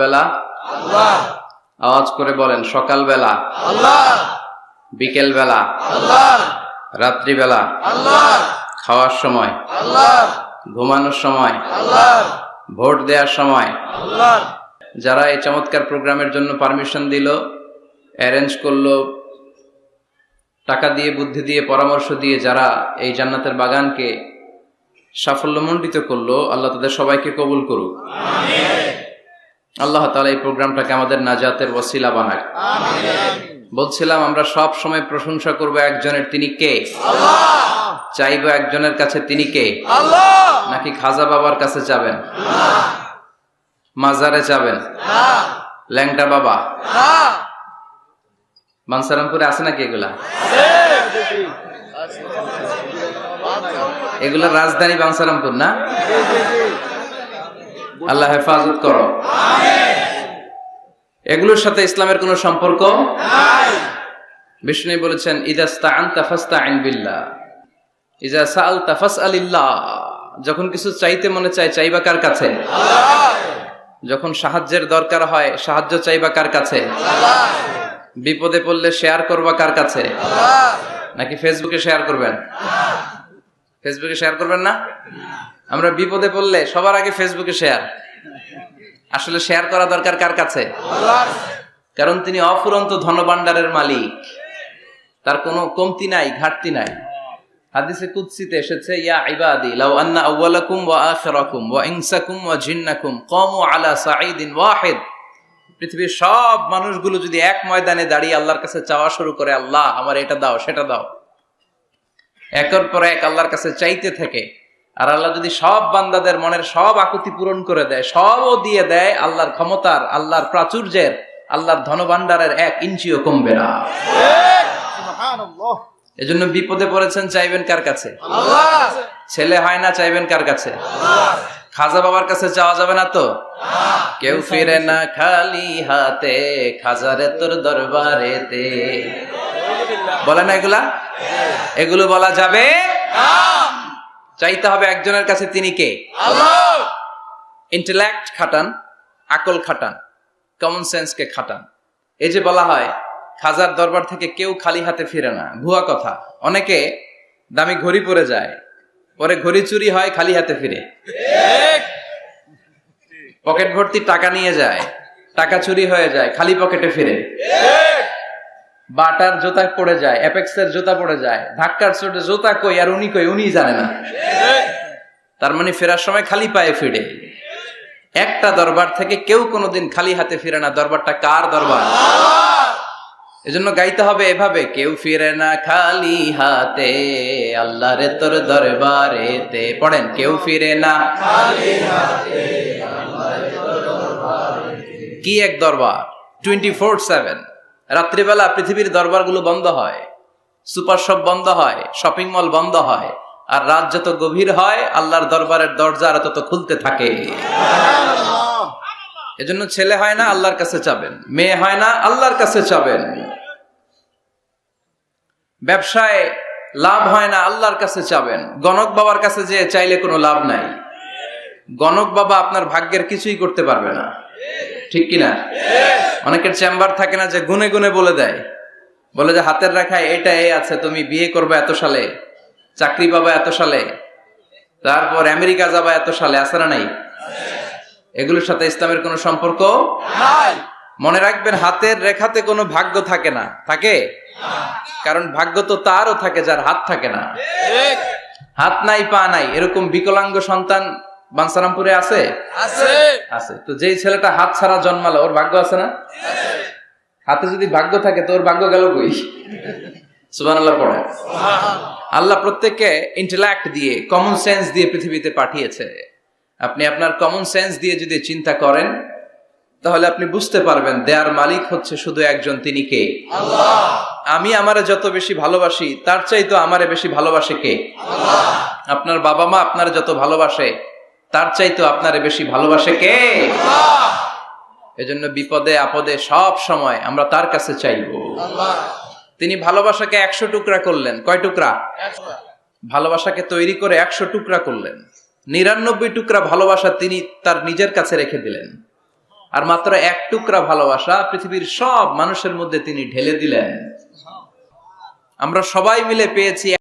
বেলা আল্লাহ, আওয়াজ করে বলেন সকাল বেলা, আল্লাহ, বিকেল বেলা, আল্লাহ, রাত্রি বেলা, আল্লাহ, খাওয়ার সময়, আল্লাহ, ঘুমানোর সময়, আল্লাহ, ভোট দেওয়ার সময়। আল্লাহ। যারা এই চমৎকার প্রোগ্রামের জন্য পারমিশন দিল, অ্যারেঞ্জ করলো, টাকা দিয়ে, বুদ্ধি দিয়ে, পরামর্শ দিয়ে যারা এই জান্নাতের বাগানকে সাফল্যমণ্ডিত করলো, আল্লাহ তাদের সবাইকে কবুল করুক। আল্লাহ তাআলা এই প্রোগ্রামটাকে আমাদের নাজাতের ওসিলা বানাক। বলছিলাম আমরা সব সময় প্রশংসা করব একজনের, তিনি কে? আল্লাহ, চাইবো একজনের কাছে, তিনি কে? আল্লাহ, নাকি খাজা বাবার কাছে যাবেন, মাজারে যাবেন, না, ল্যাংটা বাবা? না, বাঞ্ছারামপুরে আছে নাকি এগুলা? এগুলা রাজধানী বাঞ্ছারামপুর না? আল্লাহ হেফাজত করো। এগুলোর সাথে ইসলামের কোনো সম্পর্ক নাই। বিষ্ণু বলেছেন, ইযা ইসতাআনতা ফাসতাইন বিল্লাহ, ইযা সাআলতা ফাসআলিল্লাহ। যখন কিছু চাইতে মনে চায়, চাইবা কার কাছে? আল্লাহ, যখন সাহায্যের দরকার হয়, সাহায্য চাইবা কার কাছে? আল্লাহ, বিপদে পড়লে শেয়ার করবা কার কাছে? আল্লাহ, নাকি ফেসবুকে শেয়ার করবেন? ফেসবুকে শেয়ার করবেন না? আমরা বিপদে পড়লে সবার আগে ফেসবুকে শেয়ার। আসলে শেয়ার করা দরকার কার কাছে? আল্লাহ, কারণ তিনি অফুরন্ত ধনভাণ্ডারের মালিক, তার কোনো কমতি নাই, ঘাটতি নাই। হাদিসে কুদসিতে এসেছে, ইয়া ইবাদি লাউ আন্না আউওয়ালাকুম ওয়া আখিরাকুম ওয়া ইনসাকুম ওয়া জিন্নাকুম কামু আলা সাঈদিন ওয়াহিদ। পৃথিবীর সব মানুষগুলো যদি এক ময়দানে দাঁড়িয়ে আল্লাহর কাছে চাওয়া শুরু করে, আল্লাহ আমার এটা দাও, সেটা দাও, একের পর এক আল্লাহর কাছে চাইতে থাকে, আর আল্লাহ যদি সব বান্দাদের মনের সব আকুতি পূরণ করে দেয়, সবও দিয়ে দেয়, আল্লাহর ক্ষমতার, আল্লাহর প্রাচুর্যের, আল্লাহর ধনভাণ্ডারের 1 ইঞ্চিও কমবে না। সুবহানাল্লাহ। এজন্য বিপদে পড়েছেন, চাইবেন কার কাছে? আল্লাহ, ছেলে হয় না, চাইবেন কার কাছে? আল্লাহ, খাজা বাবার কাছে চাওয়া যাবে না তো? কেউ ফিরে না খালি হাতে, খাজারে তোর দরবারেতে। বলে না এগুলা? এগুলো বলা যাবে? চাইতে হবে একজনের কাছে, তিনি কে? আল্লাহ। ইন্টেলেক্ট খাটান, আকল খাটান, কমন সেন্সকে খাটান। এই যে বলা হয় খাজার দরবার থেকে কেউ খালি হাতে ফিরে না, ভুয়া কথা। অনেকে দামি ঘড়ি পরে যায়, পরে ঘড়ি চুরি হয়, খালি হাতে ফিরে। পকেট ভর্তি টাকা নিয়ে যায়, টাকা চুরি হয়ে যায়, খালি পকেটে ফিরে। বাটার জুতা পড়ে যায়, অ্যাপেক্সের জুতা পড়ে যায়, ধাক্কার চোটে জুতা কই আর উনি কই, উনি জানে না। তার মানে ফেরার সময় খালি পায়ে ফিরে। একটা দরবার থেকে কেউ কোনোদিন খালি হাতে ফিরে না। দরবারটা কার দরবার? এজন্য গাইতে হবে এভাবে, কেউ ফিরে না খালি হাতে, আল্লাহ রে তোর দরবারেতে। পড়েন, কেউ ফিরে না খালি হাতে, আল্লাহ রে তোর দরবারেতে। কি এক দরবার, 24/7। রাত্রিবেলা পৃথিবীর দরবারগুলো বন্ধ হয়, সুপার শপ বন্ধ হয়, শপিং মল বন্ধ হয়, আর রাত যত গভীর হয় আল্লাহর দরবারের দরজা আর তত খুলতে থাকে। এজন্য ছেলে হয় না, আল্লাহর কাছে চাবেন। মেয়ে হয় না, আল্লাহর কাছে চাবেন। ব্যবসায় লাভ হয় না, আল্লাহর কাছে চাবেন। গণক বাবার কাছে যে চাইলে কোনো লাভ নাই। গণক বাবা আপনার ভাগ্যের কিছুই করতে পারবে না, ঠিক কিনা? অনেকের চেম্বার থাকে না, যে গুনে গুনে বলে দেয়, বলে যে হাতের রেখায় এটা এই আছে, তুমি বিয়ে করবে এত সালে, চাকরি পাবা এত সালে, তারপর আমেরিকা যাবা এত সালে। আছে না নাই? এগুলোর সাথে ইসলামের কোনো সম্পর্ক নাই। মনে রাখবেন, হাতের রেখাতে কোনো ভাগ্য থাকে না। থাকে? কারণ ভাগ্য তো তারও থাকে যার হাত থাকে না। হাত নাই, পা নাই, এরকম বিকলাঙ্গ সন্তান বাঞ্ছারামপুরে আছে? আছে। আছে। তো যেই ছেলেটা হাত ছাড়া জন্মালো, ওর ভাগ্য আছে না? হাতে যদি ভাগ্য থাকে তো ওর ভাগ্য গেল কই? সুবহানাল্লাহ পড়ে। আল্লাহ প্রত্যেককে ইন্টেলেক্ট দিয়ে, কমন সেন্স দিয়ে পৃথিবীতে পাঠিয়েছে। আপনি আপনার কমন সেন্স দিয়ে যদি চিন্তা করেন, তাহলে আপনি বুঝতে পারবেন দেয়ার মালিক হচ্ছে শুধু একজন, তিনি কে? আল্লাহ। আমি আমারে যত বেশি ভালোবাসি, তার চাইতো আমারে বেশি ভালোবাসে কে? আল্লাহ। আপনার বাবা মা আপনারে যত ভালোবাসে, তার চাইতো আপনারে বেশি ভালোবাসে কে? আল্লাহ। এজন্য বিপদে আপদে সব সময় আমরা তার কাছে চাইবো। আল্লাহ। তিনি ভালোবাসাকে 100 টুকরা করলেন। কয় টুকরা? ভালোবাসাকে তৈরি করে 100 টুকরা করলেন। 99 টুকরা ভালোবাসা তিনি তার নিজের কাছে রেখে দিলেন। আর মাত্র এক টুকরা ভালোবাসা পৃথিবীর সব মানুষের মধ্যে তিনি ঢেলে দিলেন। আমরা সবাই মিলে পেয়েছি